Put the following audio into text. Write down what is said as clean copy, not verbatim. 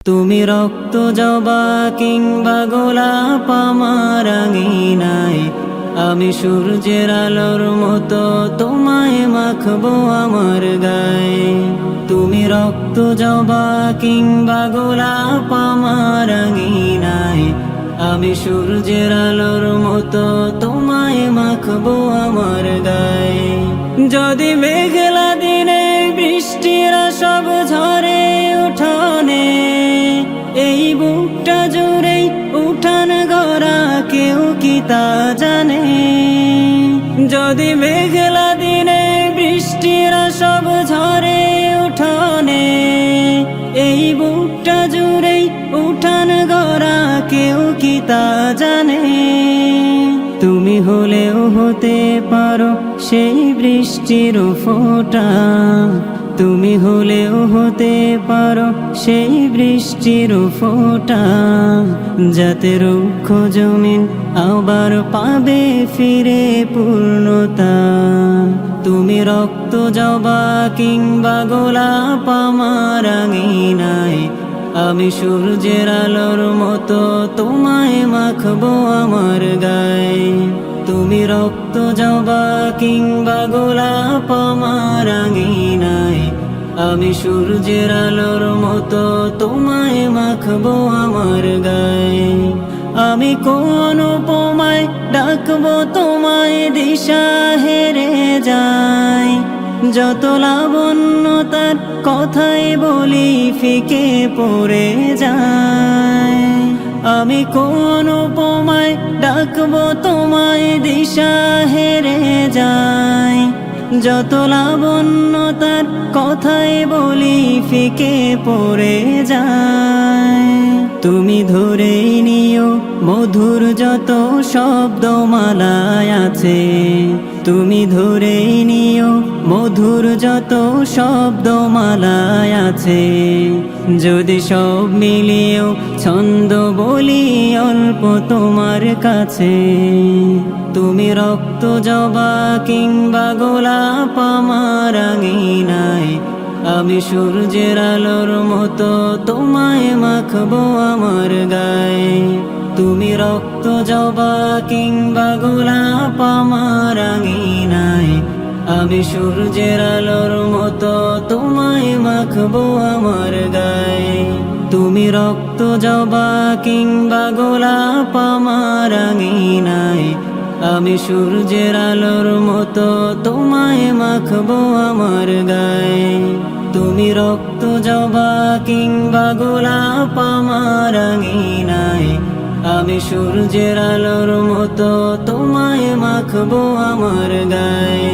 তুমি রক্ত জবা কিংবা গোলাপ আমার আঙিনায়, আমি সূর্যের আলোর মতো তোমায় মাখবো আমার গায়ে। তুমি রক্ত জবা কিংবা গোলাপ আমার আঙিনায়, আমি সূর্যের আলোর মতো তোমায় মাখবো আমার গায়ে। যদি মেঘলা দিনে বৃষ্টিরা সব ঝরে উঠানে, এই বুকটা জুড়েই উঠান গড়া কেউ কি তা জানে। যদি মেঘলা দিনে বৃষ্টিরা সব ঝরে উঠানে, এই বুকটা জুড়েই উঠান গড়া কেউ কি তা জানে। তুমি হলেও হতে পারো সেই বৃষ্টির ফোঁটা, তুমি হলেও হতে পারো সেই বৃষ্টির ফোঁটা, যাতে রুক্ষ জমিন আবার পাবে ফিরে পূর্ণতা। তুমি রক্ত জবা কিংবা গোলাপ আমার আঙিনায়, আমি সূর্যের আলোর মতো তোমায় মাখবো আমার গায়ে। তুমি রক্ত জবা কিংবা গোলাপ আমার আঙিনায়, আমি সূর্যের আলোর মতো তোমায় মাখবো আমার গায়ে। আমি কোন উপমায় ডাকবো তোমায় দিশা হেরে যায়, যত লাবণ্যতার কথাই বলি ফিকে পড়ে যায়। আমি কোন উপমায় ডাকবো তোমায় দিশা হেরে যায়, যত লাবণ্যতার কথাই বলি ফিকে পড়ে যায়। তুমি ধরেই নিও মধুর যত শব্দমালায় আছে, তুমি ধরেই নিও মধুর যত শব্দমালায় আছে। যদি সব মিলিয়েও ছন্দ বলি অল্প তোমার কাছে। তুমি রক্ত জবা কিংবা গোলাপ আমার আঙিনায়, আমি সূর্যের আলোর মতো তোমায় মাখবো আমার গায়ে। তুমি রক্ত জবা কিংবা গোলাপ আমার আঙিনায়, আমি সূর্যের আলোর মতো তোমায় মাখবো আমার গায়ে। তুমি রক্ত জবা কিংবা গোলাপ আমার আঙিনায়, আমি সূর্যের আলোর মতো তোমায় মাখবো আমার গায়ে। তুমি রক্ত জবা কিংবা গোলাপ আমার আঙিনায়, আমি সূর্যের আলোর মতো তোমায় মাখবো আমার গায়ে।